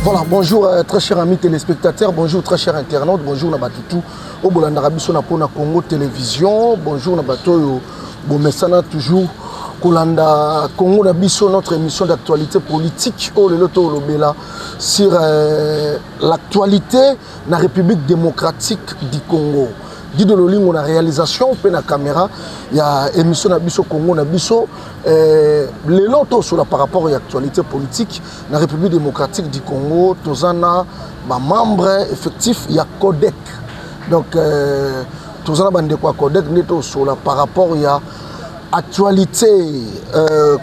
Voilà, bonjour très chers amis téléspectateurs, bonjour très chers internautes, bonjour Nabatutu, au Bolandarabiso na Pona Congo Télévision, bonjour Nabatoyo, Bomessana toujours, Kolanda Congo Nabiso, notre émission d'actualité politique, au Leloto Lobela, sur l'actualité de la République démocratique du Congo. Guido Lolingo na réalisation, pe na caméra, il y a émission Nabiso Congo Nabiso, les lotos sur la par rapport à l'actualité politique dans la République démocratique du Congo, Tozana, membre effectif, il y a Codec. Donc, Tozana bande quoi Codec, neto sur la par rapport à actualité,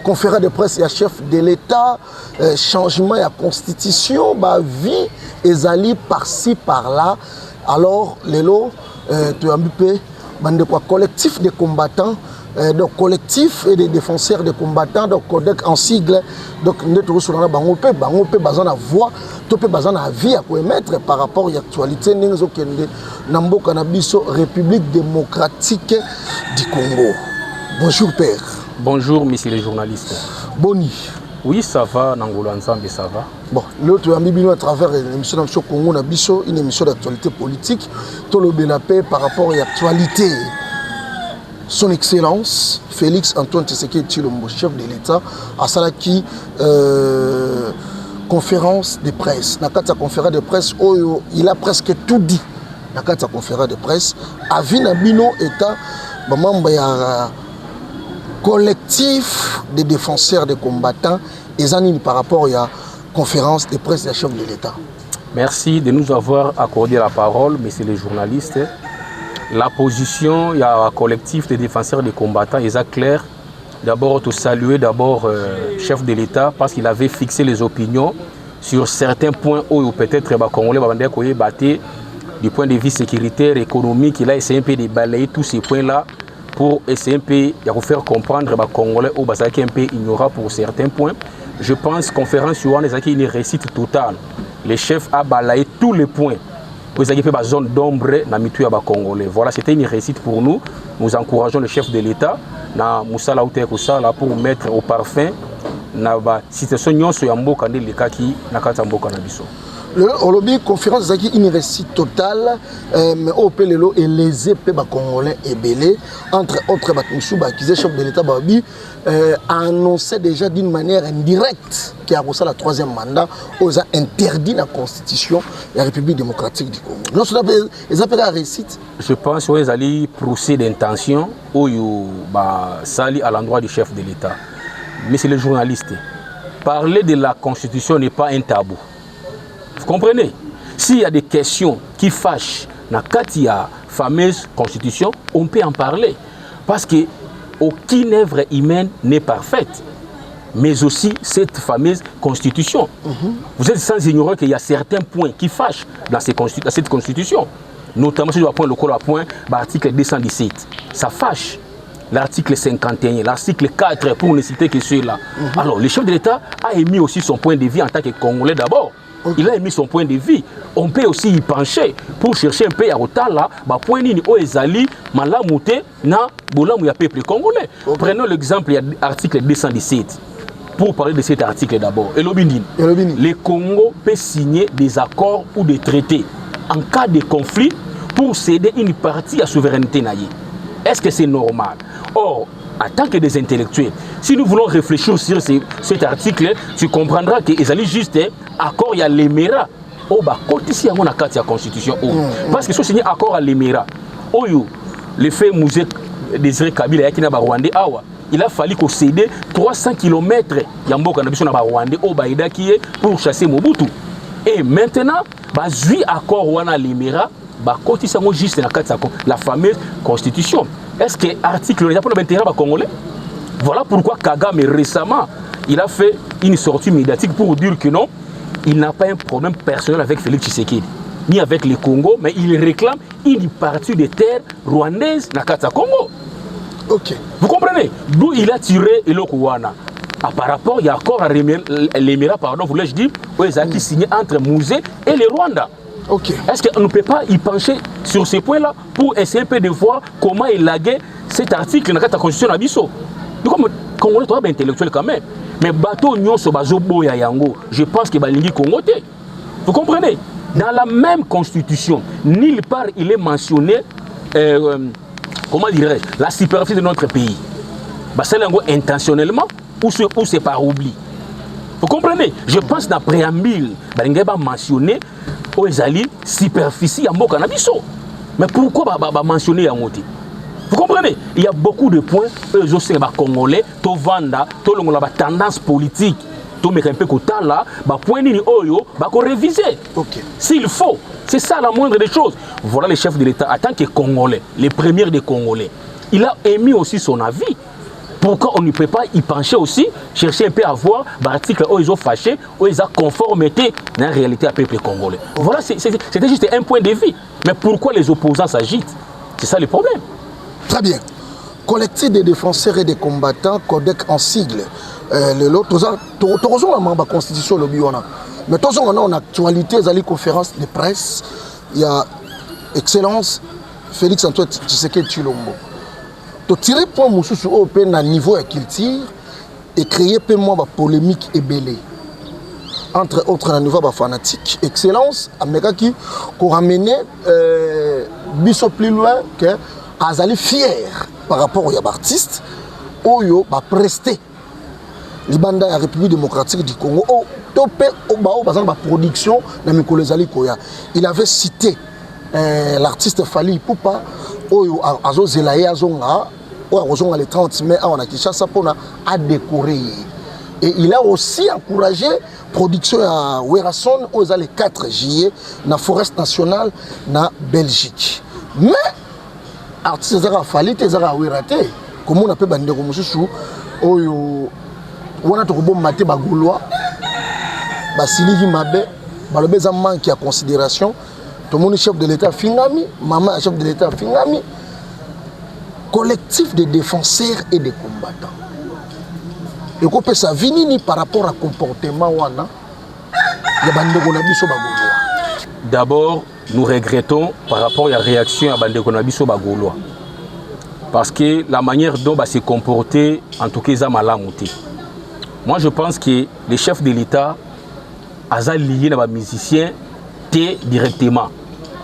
conférence de presse, il y a chef de l'État, changement, il y a constitution, vie, ezali par-ci, par-là. Alors, les lots, tu as un collectif de combattants, donc collectif et des défenseurs de combattants, donc Codec en sigle, donc nous sommes bango pe bazan na voix, to pe bazan na vie à émettre par rapport à l'actualité n'enzo kende nambo canabiso République démocratique du Congo. Bonjour père. Bonjour messieurs les journalistes. Boni. Oui, ça va, Nangolo ensemble, ça va. Bon, l'autre ami à travers l'émission de Congo Nabiso, une émission d'actualité politique, tout le Belapé par rapport à l'actualité. Son Excellence, Félix Antoine Tshisekedi Tshilombo, chef de l'État, à Salaki, conférence de presse. Dans la conférence de presse, il a presque tout dit. Dans la conférence de presse, Avina Bino État, membre collectif des défenseurs des combattants et Zanini par rapport à la conférence de presse des chefs de l'État. Merci de nous avoir accordé la parole, messieurs les journalistes. La position, il y a un collectif des défenseurs des combattants, ils sont clairs. D'abord, te saluer d'abord chef de l'État parce qu'il avait fixé les opinions sur certains points où peut-être les Congolais vont battre du point de vue sécuritaire, économique. Il a essayé un peu de balayer tous ces points-là pour essayer un peu de faire comprendre les Congolais au Bazaki un peu ignorant pour certains points. Je pense que la conférence sur une réussite totale. Les chefs ont balayé tous les points pour essayer la zone d'ombre dans les Congolais. Voilà, c'était une réussite pour nous. Nous encourageons le chef de l'État pour mettre au parfum la situation de Mboka le lobby conférence est une réussite totale, mais au Pelelo et les épées congolais et belé entre autres qui est chef de l'État a annoncé déjà d'une manière indirecte qui a reçu la troisième mandat aux a interdit la constitution de la République démocratique du Congo. Non, ils appellent la réussite. Je pense qu'ils allaient procès d'intention où sali à l'endroit du chef de l'État. Mais c'est les journalistes. Parler de la constitution n'est pas un tabou. Vous comprenez? S'il y a des questions qui fâchent dans la fameuse constitution, on peut en parler. Parce qu'aucune œuvre humaine n'est parfaite. Mais aussi cette fameuse constitution. Vous êtes sans ignorer qu'il y a certains points qui fâchent dans cette constitution. Notamment sur le point, l'article 217. Ça fâche. L'article 51, l'article 4, pour ne citer que ceux-là. Alors, le chef de l'État a émis aussi son point de vue en tant que Congolais d'abord. Il a émis son point de vue. On peut aussi y pencher pour chercher un peu à Otala, point nini o ezali malamute na bolamu ya peuple congolais. Prenons l'exemple de l'article 217. Pour parler de cet article d'abord, le Congo peut signer des accords ou des traités en cas de conflit pour céder une partie à la souveraineté naïe. Est-ce que c'est normal? Or, en tant que des intellectuels, si nous voulons réfléchir sur cet article, tu comprendras que les alliés juste accord il y a l'Émirat. Oh bah quand ici on a la constitution parce que si signé accord à l'Émirat, le fait musée Désiré Kabila qui n'a pas Rwandais il a fallu qu'on cède 300 km Yamboka na biso na Rwandais au Baïda qui est pour chasser Mobutu. Et maintenant, bah zui accord wana l'Émirat, bah quand ici on juste la fameuse constitution. Est-ce que l'article n'est pas pour l'intérêt des Congolais? Voilà pourquoi Kagame récemment, il a fait une sortie médiatique pour dire que non, il n'a pas un problème personnel avec Félix Tshisekedi, ni avec le Congo, mais il réclame une partie des terres rwandaises dans le Congo. Ok. Vous comprenez? D'où il a tiré le Kouana. Par rapport, il y a encore à l'Émirat, pardon, voulais-je dire, où ils ont signé entre Mouzé et le Rwanda. Okay. Est-ce qu'on ne peut pas y pencher sur ces points-là pour essayer un peu de voir comment il laguait cet article dans la Constitution d'Abisso? Nous, comme Congolais, intellectuel quand même. Mais bateau nyon so bazo boya yango, je pense que balingi Congoté. Vous comprenez? Dans la même constitution, nulle part il est mentionné, comment dirais-je, la superficie de notre pays. Bah, c'est intentionnellement ou c'est par oubli. Vous comprenez? Je pense dans le préambule, il va mentionner aux Ezali superficie en Bokanabiso. Mais pourquoi mentionner en moti? Vous comprenez? Il y a beaucoup de points, eux aussi, les Congolais, tout vanda, tout le monde a tendance politique. Tout le monde là, point ni oyo, réviser. S'il faut, c'est ça la moindre des choses. Voilà le chef de l'État, en tant que Congolais, les premiers des Congolais. Il a émis aussi son avis. Pourquoi on ne peut pas y pencher aussi, chercher un peu à voir l'article où ils ont fâché, où ils ont conformité dans la réalité du peuple congolais. Voilà, c'était juste un point de vue. Mais pourquoi les opposants s'agitent? C'est ça le problème. Très bien. Collectif des défenseurs et des combattants, CODEC en sigle. L'autre, la constitution, le biona. Mais tous en actualité, il y a une conférence de presse. Il y a Excellence Félix Antoine Tshisekedi Tshilombo. To tirer point mususu au na niveau et culture et créer peu moins de polémique et belé entre autres à niveau fanatique excellence ameka qui ramener biso plus loin que azali fier par rapport aux artistes oyo ba prester libanda ya République démocratique du Congo o topé au bao bazan ba production na mikolo ezali koya. Il avait cité l'artiste Fally Ipupa oyo azo zelaye azonga o le 30 mai on a Kinshasa pona a décoré et il a aussi encouragé production à Werason aux le 4 juillet na forest nationale na Belgique. Mais artiste zara Fally te zara Werate comment on appelle bande ko mususu oyo wana to ko bom maté ba Gaulois ba siliki mabe ba le beza manque à considération. Tout le monde chef de l'État Fingami, maman chef de l'État Fingami, collectif de défenseurs et de combattants. Et qu'on peut ça venir par rapport à comportement wana, d'abord, nous regrettons par rapport à la réaction à Bande Konabiso Bagolois. Parce que la manière dont va se comporter, en tout cas, c'est. Moi, je pense que les chefs de l'État, ont lié les musiciens directement.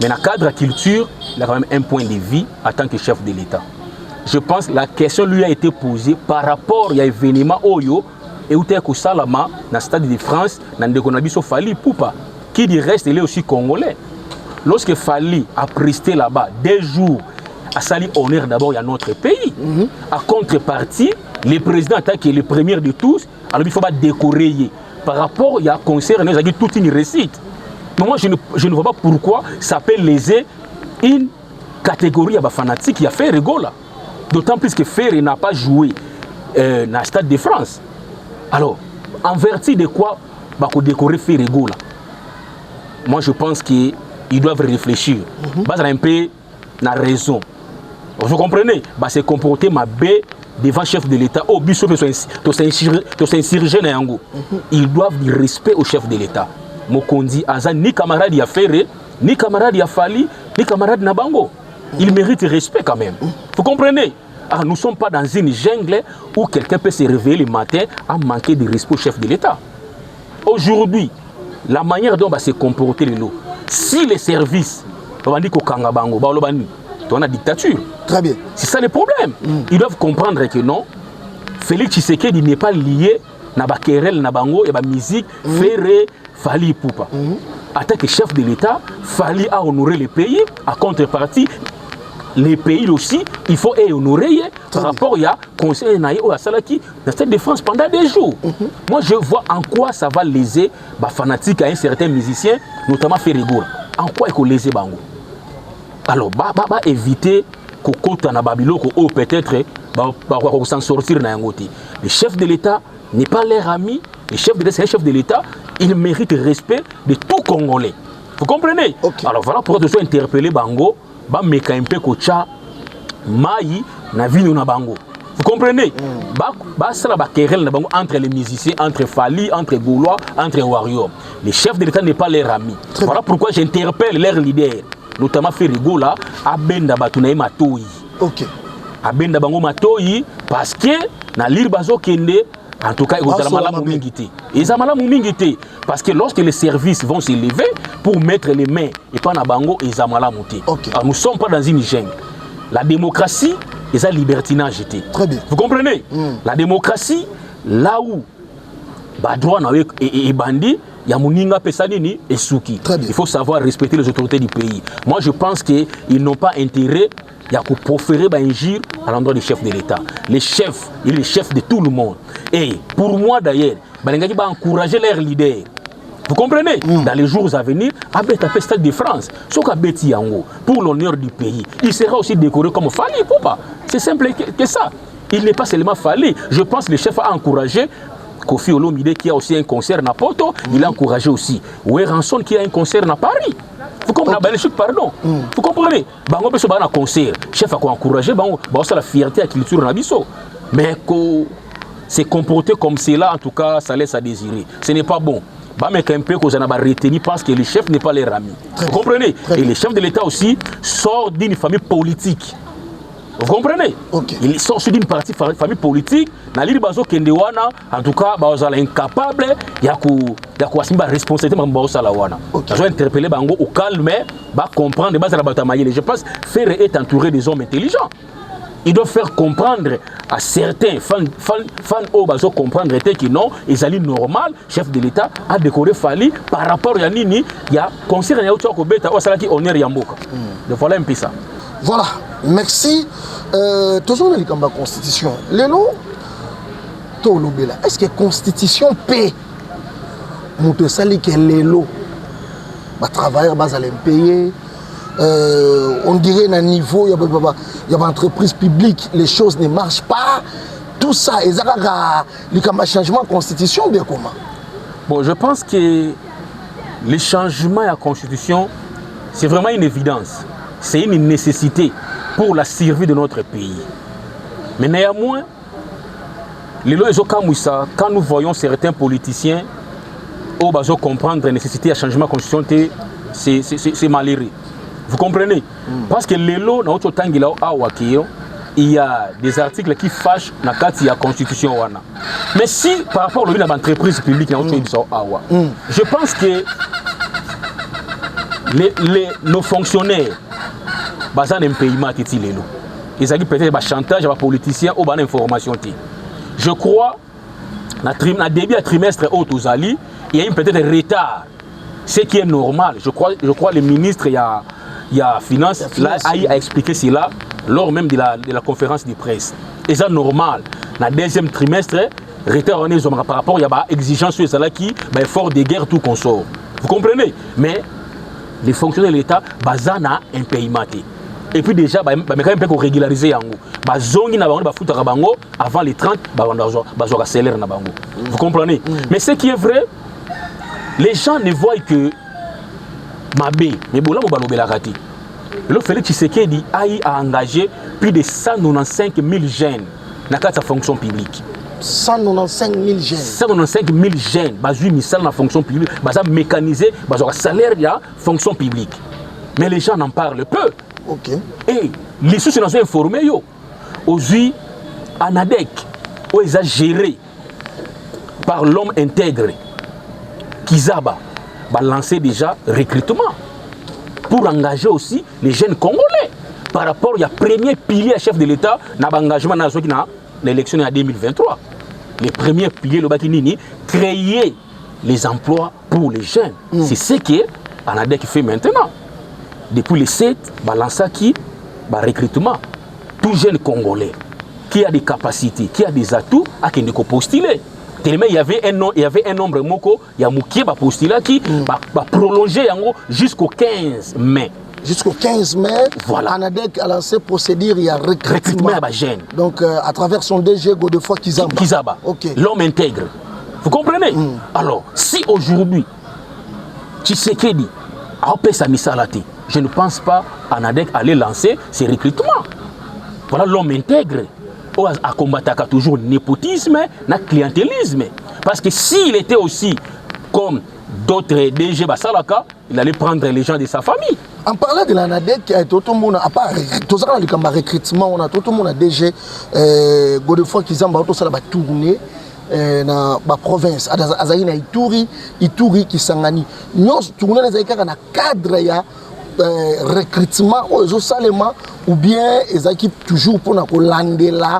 Mais dans le cadre de la culture, il a quand même un point de vue en tant que chef de l'État. Je pense que la question lui a été posée par rapport à l'événement Oyo et où est Salama dans le stade de France, dans le Konabiso Fally Ipupa, qui du reste il est aussi congolais. Lorsque Fally a presté là-bas 2 jours, à sali honneur d'abord à notre pays. À contrepartie, le président en tant que le premier de tous, alors il faut pas décorer. Par rapport à concert, nous avons toute une récite. Mais moi, je ne vois pas pourquoi ça peut léser une catégorie à fanatique qui a fait rigola. D'autant plus que Ferré n'a pas joué dans le Stade de France. Alors, en vertu de quoi on décorer Ferré rigola? Moi, je pense qu'ils doivent réfléchir. Ils ont un peu la raison. Vous comprenez? Se comporter ma baie devant le chef de l'État. Oh, ils doivent du respect au chef de l'État. Mokondi Azan, ni camarade ya Ferré, ni camarade ya Fally, ni camarade Nabango. Il mérite respect quand même. Vous comprenez? Alors, nous ne sommes pas dans une jungle où quelqu'un peut se réveiller le matin à manquer de respect au chef de l'État. Aujourd'hui, la manière dont on va se comporter les lots, si les services, on va dire qu'au Kangabango, on a dictature. Très bien. C'est ça le problème. Ils doivent comprendre que non, Félix Tshisekedi n'est pas lié à la querelle, à la musique, Ferré, Fally Ipupa. En tant que chef de l'État, Fally a honoré le pays. À contrepartie, les pays aussi, il faut honorer par rapport à conseil à Salaki dans cette défense pendant 2 jours. Moi, je vois en quoi ça va léser les fanatiques à un certain musicien, notamment Ferré Goula. En quoi il faut léser Bango? Alors, éviter qu'on compte en Babylone, qu'on peut-être s'en sortir dans un côté. Le chef de l'État n'est pas leur ami. Le chef de l'État, c'est un chef de l'État. Il mérite le respect de tout Congolais. Vous comprenez? Alors voilà pourquoi je suis interpellé Bango, meka un peu kocha mai na vino na Bango. Vous comprenez? Ça la querelle na Bango entre les musiciens, entre Fally, entre Gaulois, entre Warriors. Le chef de l'État n'est pas leur ami. Voilà pourquoi j'interpelle leurs leaders, notamment Ferré Goula, Abenda Batunaï Matoyi. Abenda Bango Matoyi, parce que na lire bazo kende en tout cas, ils ont parce que lorsque les services vont s'élever pour mettre les mains et pas na bango, ils ont okay. Nous ne sommes pas dans une jungle. La démocratie, ils ont libertinage. Très bien. Vous comprenez? La démocratie, là où droit et bandit, il y a Mouninga Pessanini et Souki. Il faut savoir respecter les autorités du pays. Moi, je pense qu'ils n'ont pas intérêt à proférer un injure à l'endroit du chef de l'État. Les chefs, il est le chef de tout le monde. Et pour moi d'ailleurs, il va encourager leurs leaders. Vous comprenez? Dans les jours à venir, avec la Stade de France, pour l'honneur du pays, il sera aussi décoré comme Fali. C'est simple que ça. Il n'est pas seulement Fali. Je pense que le chef a encouragé Kofi Olomide qui a aussi un concert à Porto, il a encouragé aussi Ranson qui a un concert à Paris. Vous comprenez? Pardon. Vous comprenez? Bango beso ba na concert, chef a encouragé bango, ça la fierté à la culture na biso. Mais se comporter comme cela, en tout cas, ça laisse à désirer. Ce n'est pas bon. Mais un peu qu'on a retenu parce que le chef n'est pas leur ami. Vous comprenez? Et le chef de l'État aussi sort d'une famille politique. Vous comprenez? Il sort d'une famille politique. En tout cas, ils sont incapables de responsabilité. Ils ont interpellé au calme, comprendre. Je pense que faire est entouré des hommes intelligents. Ils doivent faire comprendre à certains fans comprendre que non, ils allaient normal, chef de l'État a décoré Fali par rapport à Nini, il y a concert honneur Yamboka. Voilà un peu ça. Voilà, merci. Toujours dans la Constitution. Lélo, est-ce que la Constitution paie? Moute sali que Lélo, travailleurs allaient payer. On dirait qu'à un niveau, il y a une entreprise publique, les choses ne marchent pas. Tout ça, il y a un changement de constitution, bien comment? Bon, je pense que le changement de la constitution, c'est vraiment une évidence. C'est une nécessité pour la survie de notre pays. Mais néanmoins, quand nous voyons certains politiciens qui comprendre la nécessité de changement de constitution, c'est malheureux. Vous comprenez? Parce que il y a des articles qui fâchent dans la Constitution. Mais si par rapport à l'entreprise publique, je pense que nos fonctionnaires, ils ont un paiement. Ils ont peut-être un chantage à politiciens ou une information. Je crois que dans le début du trimestre, il y a eu peut-être un retard. Ce qui est normal. Je crois que le ministre il y a Finance a expliqué cela lors même de la conférence de presse. Et c'est normal. Dans le deuxième trimestre, retard par rapport à l'exigence sur cela qui est fort de guerre tout consort. Vous comprenez? Mais les fonctionnaires de l'État, ils ont un paiement. Et puis déjà, ils ont régulariser. Avant les 30, ils ont salaire. Vous comprenez? Mais ce qui est vrai, les gens ne voient que Mabé, mais bon là, on va raté. Le Félix Tshisekedi a engagé plus de 195 000 jeunes dans la fonction publique. 195 000 jeunes. 195 000 jeunes, dans la fonction publique, mécanisé, salaire de la fonction publique. Mais les gens n'en parlent peu. Et les sources sont informés. Aujourd'hui, Anadek, où ils ont géré par l'homme intègre, Kizaba, va lancer déjà recrutement pour engager aussi les jeunes Congolais. Par rapport au premier pilier chef de l'État, dans l'engagement dans l'élection en 2023. Le premier pilier, le Bakinini, créer les emplois pour les jeunes. C'est ce qu'Anadek fait maintenant. Depuis le 7, va lancer qui va recrutement. Tout jeune Congolais qui a des capacités, qui a des atouts, à qui ne peut postuler. Tellement il y avait un nombre moko, il y a qui va postuler qui va prolonger jusqu'au 15 mai. Jusqu'au 15 mai, voilà. Anadek a lancé procédure, il y a recrutement. Donc à travers son DG Godefroid Kizaba. L'homme intègre. Vous comprenez? Alors, si aujourd'hui, Tshisekedi a opéré sa misalati, je ne pense pas Anadek allait lancer ses recrutements. Voilà l'homme intègre. À combattre toujours le népotisme et le clientélisme. Parce que s'il était aussi comme d'autres DG Basalaka, il allait prendre les gens de sa famille. En parlant de l'ANADEC, tout le monde, à part tout le recrutement, on a tout le monde a DG Godefroid Kizamba, tout ça va tourner. na ba province azali na Ituri Kisangani nyos tourner les kaka na cadre ya recrutement aux salema ou bien les équipes toujours pour na kolandela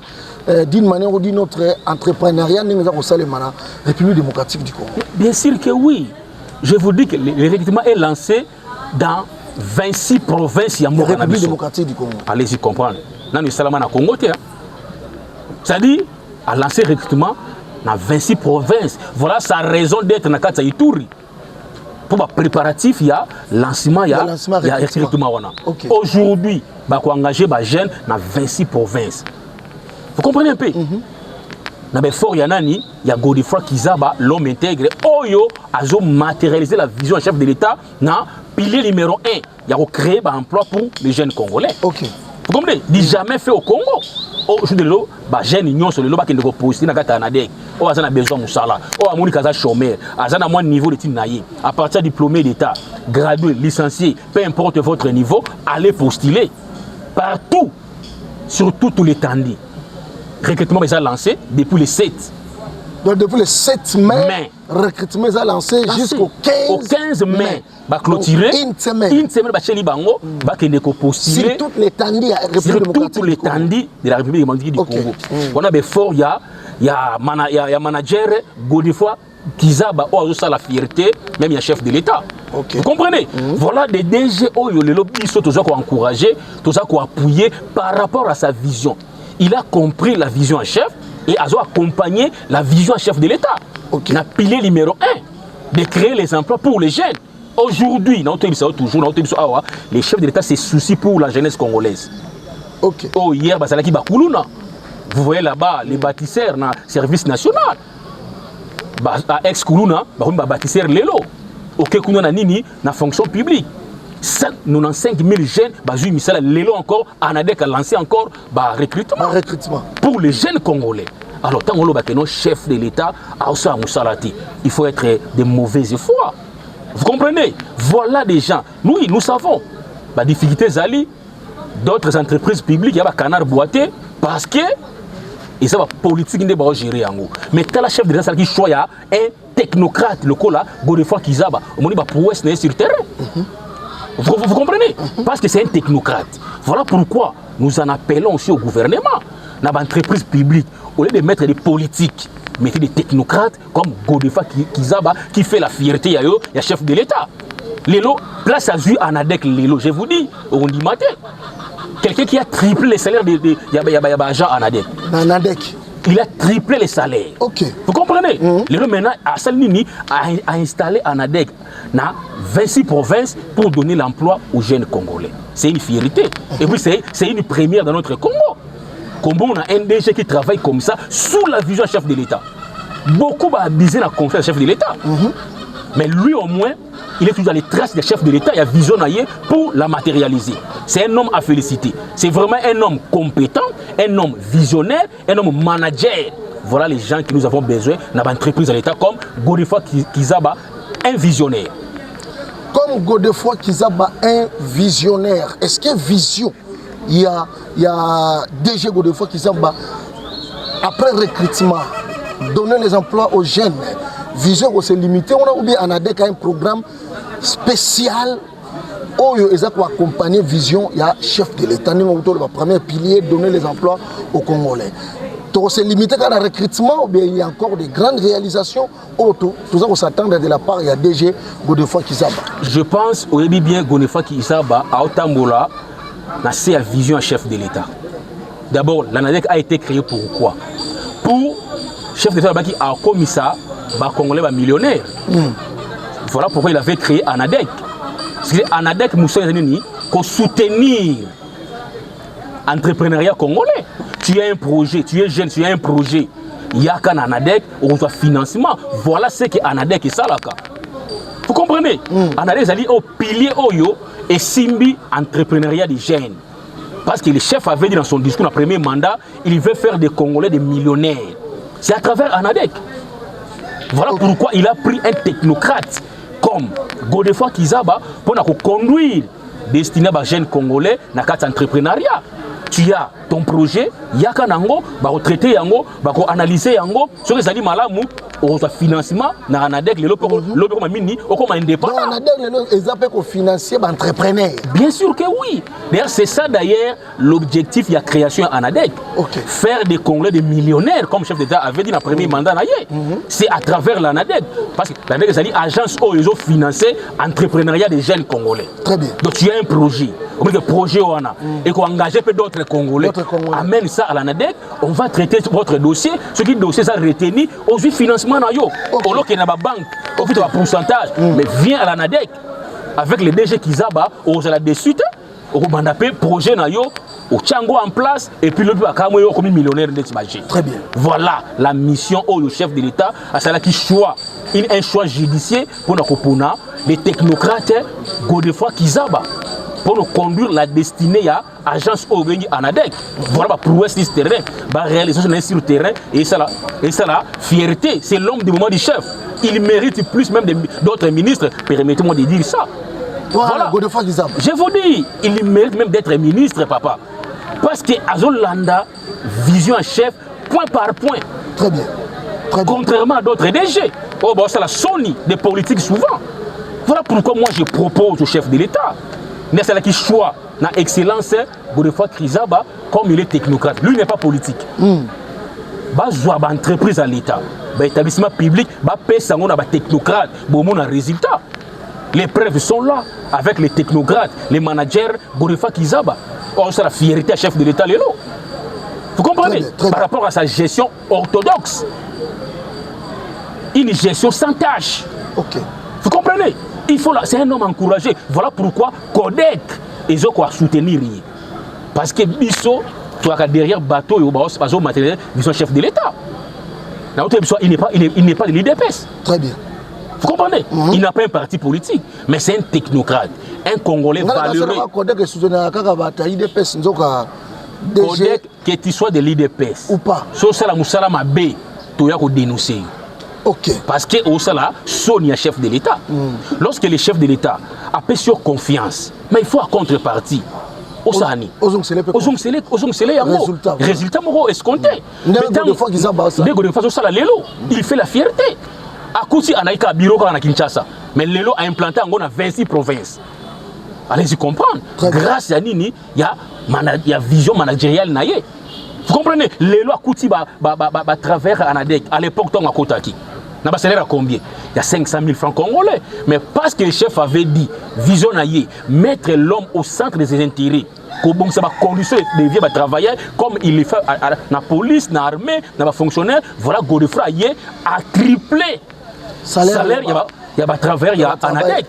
d'une manière ou d'une autre entrepreneuriat n'engagea au salema na République démocratique du Congo. Bien sûr que oui. Je vous dis que le recrutement est lancé dans 26 provinces ya République démocratique du Congo. Allez-y comprendre. Nanu salama na Congo te. C'est-à-dire a lancé le recrutement dans 26 provinces. Voilà sa raison d'être na kata Ituri. Pour le préparatif, il y a lancement, il y a recrutement. Okay. Aujourd'hui, il va engager les jeunes dans 26 provinces. Vous comprenez un peu? Dans le fort, il y a Godefroid Kizaba, l'homme intègre. Oyo a matérialisé la vision du chef de l'État dans le pilier numéro 1. Il a créé un emploi pour les jeunes Congolais. Okay. Vous comprenez? Il n'a jamais fait au Congo. Aujourd'hui, les jeunes unions sur le lot qui ne posent pas dans Anadek. Oh, ils ont besoin de Moussala. Oh, ils ont chômeur. Ils ont un niveau de Tinaïe. À partir du diplômé d'État, gradué, licencié, peu importe votre niveau, allez postuler. Partout, sur tout l'étendue. Le recrutement est lancé depuis le 7. Donc depuis le 7 mai, le recrutement est lancé jusqu'au 15 mai. Va clôturer une semaine ba cheli bango ba kende ko postuler sur toute l'étendue de la République démocratique du Congo. On a fort il y a manager Godefroid Kizaba ou ça la fierté même il y a chef de l'État. Vous comprenez? Voilà des DG oyo le lobby sont toujours encourager, toujours appuyer par rapport à sa vision. Il a compris la vision en chef et a accompagné la vision en chef de l'État. Na pilier numéro 1 de créer les emplois pour les jeunes. Aujourd'hui, les chefs de l'État se soucient pour la jeunesse congolaise. Oh, hier, vous voyez là-bas les bâtisseurs dans le service national. À ex-Koulouna, bâtisseurs Lelo. Ok, Koulouna Nini, dans la fonction publique. 95 000 jeunes, Lelo encore, Anadek a lancé encore recrutement. Pour les jeunes congolais. Alors, tant que nos chefs de l'État, il faut être de mauvaise foi. Vous comprenez? Voilà des gens. Nous savons. La difficulté Zali, d'autres entreprises publiques, il y a un canard boité parce que ils ont la politique qui est gérée en haut. Mais quand la chef de l'État qui choisit un technocrate, le cola, Godefroid Kizaba, on dit pour sur le terrain. Vous comprenez? Parce que c'est un technocrate. Voilà pourquoi nous en appelons aussi au gouvernement, dans l'entreprise publique, au lieu de mettre des politiques. Mettez des technocrates comme Godefroid Kizaba qui fait la fierté il y a chef de l'État. Lelo, place à Zui Anadek Lelo, je vous dis, on dit matin. Quelqu'un qui a triplé les salaires de Yabaja Anadek. Anadek. Il a triplé les salaires. Vous comprenez? Lelo maintenant, Salnini a installé Anadek dans 26 provinces pour donner l'emploi aux jeunes Congolais. C'est une fierté. Et puis c'est une première dans notre Congo. Comment on a un DG qui travaille comme ça sous la vision du chef de l'État. Beaucoup vont abuser la confiance du chef de l'État. Mais lui au moins, il est toujours dans les traces du chef de l'État, il a visionnaire pour la matérialiser. C'est un homme à féliciter. C'est vraiment un homme compétent, un homme visionnaire, un homme manager. Voilà les gens que nous avons besoin dans l'entreprise de l'État comme Godefroid Kizaba, un visionnaire. Comme Godefroid Kizaba, un visionnaire. Est-ce que vision? Il y a DG Godefroid Kizaba, après recrutement, donner les emplois aux jeunes. Vision qu'on s'est limité, on a oublié Anadek a un programme spécial où ils ont accompagné Vision, il y a chef de l'État, le premier pilier, donner les emplois aux Congolais. Donc c'est limité dans le recrutement, ou bien il y a encore des grandes réalisations. Tout ça, on s'attend de la part, il y a DG Godefroid Kizaba. Je pense, au début bien, Godefroid Kizaba, à Otambola, c'est la vision à chef de l'État. D'abord, l'ANADEC a été créé pourquoi? Pour chef de l'État qui a commis ça, Congolais millionnaire. Voilà pourquoi il avait créé ANADEC. C'est ANADEC Moussa Zanini pour soutenir l'entrepreneuriat congolais. Tu as un projet, tu es jeune, tu as un projet. Il y a qu'un ANADEC, on reçoit financement. Voilà ce que ANADEC est ça là. Vous comprenez? ANADEC est au pilier Oyo et Simbi entrepreneuriat des jeunes. Parce que le chef avait dit dans son discours, dans le premier mandat, il veut faire des Congolais des millionnaires. C'est à travers ANADEC. Voilà pourquoi il a pris un technocrate comme Godefroid Kizaba pour conduire destiné à jeunes congolais dans le entrepreneuriat. Tu as ton projet, il y a kanango, ba retraiter yango, ba ko analyser yango, ce que ça dit malamu, au financement na anadek le comme mini, au comme indépendant. Donc anadek le ezapé ko financier ba entrepreneur. Bien sûr que oui. D'ailleurs c'est ça d'ailleurs l'objectif il y a création anadek. Okay. Faire des Congolais des millionnaires comme chef d'État avait dit dans le premier mandat naïe. C'est à travers l'anadek parce que l'anadek ça dit agence où ils ont financé entrepreneuriat des jeunes congolais. Très bien. Donc tu as un projet, un projet et qu'on engage d'autres Congolais, amène ça à l'ANADEC, on va traiter votre dossier, ce qui dossier ça retenu, au financement au lieu qu'il y a une banque, au fait un pourcentage, mais viens à l'ANADEC avec les DG Kizaba, on a dessus, on a un projet au Tchango en place et puis le Bakamoyo comme millionnaire de Timaji. Très bien. Voilà la mission au chef de l'État, à celle qui choisit un choix judiciaire pour nous les technocrates Godefroid Kizaba. Pour nous conduire la destinée à l'agence Obéni Anadek. Voilà pour prouver ce terrain, réaliser sur le terrain et ça la fierté. C'est l'homme du moment du chef. Il mérite plus même d'autres ministres. Permettez-moi de dire ça. Voilà. Je vous dis, il mérite même d'être ministre, papa. Parce que Azolanda, vision en chef, point par point. Très bien. Très bien. Contrairement à d'autres DG. Oh, bon, c'est la Sony des politiques souvent. Voilà pourquoi moi je propose au chef de l'État. Mais c'est là qui choisit dans l'excellence Godefroid Kizaba comme il est technocrate. Lui n'est pas politique. Bah, entreprise à l'État, établissement public, bah, pèse un technocrate, bon, on a résultat. Les preuves sont là avec les technocrates, les managers Godefroid Kizaba. Oh, c'est la fierté à chef de l'État, Lélo. Vous comprenez? Très par rapport à sa gestion orthodoxe, une gestion sans tâche. Ok. Vous comprenez? Il faut là, c'est un homme encouragé. Voilà pourquoi Codec ils ont quoi soutenir. Parce que Bisso, derrière le bateau, il y a matériel, ils sont chef de l'État. Il n'est pas de l'IDPS. Très bien. Vous comprenez? Il n'a pas un parti politique, mais c'est un technocrate, un Congolais valeureux. Codec que tu sois de l'IDPS. Ou pas. So ça la moussala ma B, tu as dénoncer. Ok. Parce que au Sala, Sony est chef de l'État. Lorsque le chef de l'État a payé sur confiance, mais il faut à contrepartie. Au Sani. Résultat moro escompté. Il fait la fierté. À Kousi Anaïka bureau à Kinshasa. Mais Lelo a implanté en 26 provinces. Allez-y comprendre. Grâce à Nini, il y a vision managériale naïe. Vous comprenez? Lelo a Kouti travers Anadek. À l'époque, on a Kotaki. On a salaire à combien? Il y a 500 000 francs congolais. Mais parce que le chef avait dit, vision naïe, mettre l'homme au centre des intérêts. Comme ça va conduire les vieux travailleurs comme il le fait à la police, dans l'armée, dans les fonctionnaires. Voilà, Godefroid a triplé. Salaire, il y a travers, il y a Anadek.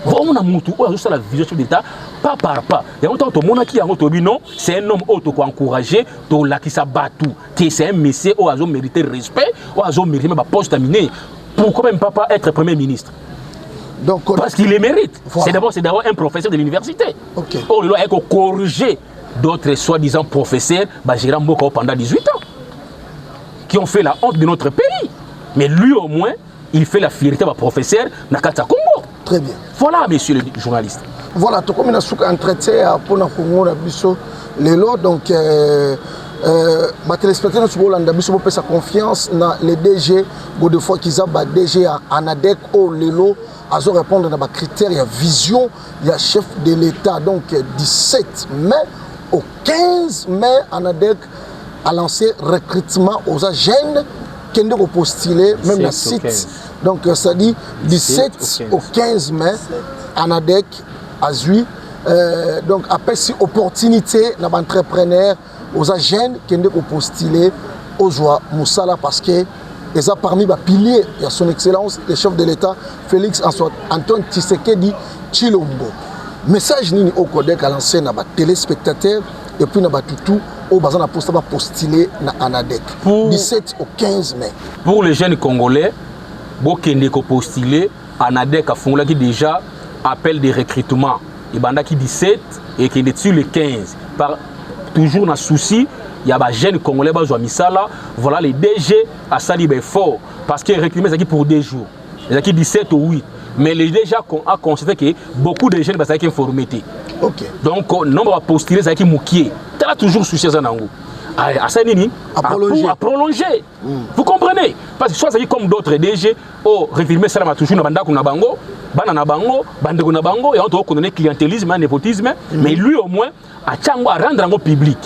On a monté la vision de l'État, pas par pas. Il y a autant de monde qui a non, c'est un homme auto encouragé, qui s'est battu, c'est un monsieur qui a mérité respect, qui a mérité un poste terminé. Pourquoi même pas être Premier ministre? Donc, parce qu'il les mérite. Voilà. C'est d'abord un professeur de l'université. Okay. Oh, il a corrigé d'autres soi-disant professeurs, Gérard Mboko pendant 18 ans, qui ont fait la honte de notre pays. Mais lui au moins, il fait la fierté de professeur dans le Congo. Très bien. Voilà, monsieur le journaliste. Voilà, tout comme on a entretien pour le Congo, donc ma téléspectateur sur Hollande, biso peut sa confiance dans les DG Godefroid Kizaba, DG Anadek au Lelo, à répondre à des critères, il y a vision, il y a chef de l'État. Donc 17 mai au 15 mai, Anadek a lancé recrutement aux agents qui ont postulé, même le site. Donc ça dit 17 au 15 mai, Anadek a eu donc après cette opportunité dans l'entrepreneur aux agents qui ont postulé aux joies Moussala parce que ils ont parmi les piliers de son excellence le chef de l'État Félix Antoine Tshisekedi Tshilombo. Message nini au Codec a lancé na ba téléspectateurs et puis na ba tutu au bazan na postulé na Anadek 17 au 15 mai. Pour les jeunes congolais, bokende ko postuler Anadek a fondé qui déjà appel de recrutement. Il banda qui 17 et qui est sur le 15 par toujours dans souci. Il y a des jeunes congolais qui ont mis ça là. Voilà les DG à Sali fort. Parce qu'ils recrutent pour 2 jours. Ils ont 17 ou 8. mais les DG a constaté que beaucoup de jeunes sont informés. Ok. Donc, nombre de postulés sont moukiés. Tu as toujours souci à Nango. À prolonger. Vous comprenez? Parce que soit comme d'autres DG, réfirmer ça m'a toujours na bango, banana bango, bandeko na bango, et on doit connaître clientélisme, népotisme, mais lui au moins à rendre en public.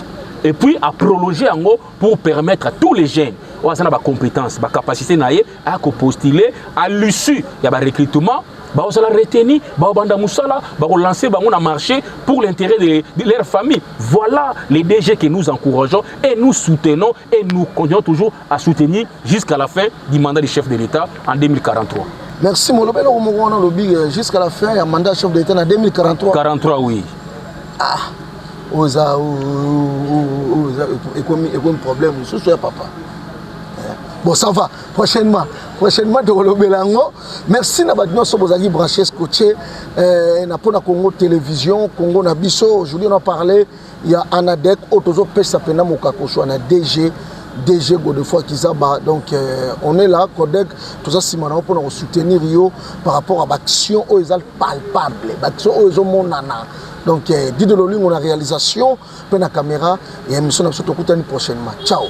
Et puis à prolonger en haut pour permettre à tous les jeunes qui ont des compétences, des capacités à postuler à l'issue. Il y a un recrutement. Bah, on va retenir, bah, on va lancer un marché pour l'intérêt de leur famille. Voilà les DG que nous encourageons et nous soutenons et nous continuons toujours à soutenir jusqu'à la fin du mandat du chef de l'État en 2043. Merci, Molobelo, jusqu'à la fin du mandat du chef de l'État en 2043. 43, oui. Ah, oza un problème, c'est papa. Bon, ça va. Prochainement, de Rolobelango. Merci Nabadino Sobozagi branché scotché. Na pona Congo Télévision, Congo Nabiso. Aujourd'hui, on a parlé. Il y a Anadek, Otozo Pesa Pena Mokakosho, on a DG Godefroy Kizaba. Donc, on est là, Codec, tout ça, si on pour nous soutenir par rapport à l'action aux palpable, l'action aux monana. Donc, dit de l'Oling, on a réalisation, puis la caméra, et émission prochainement. Ciao.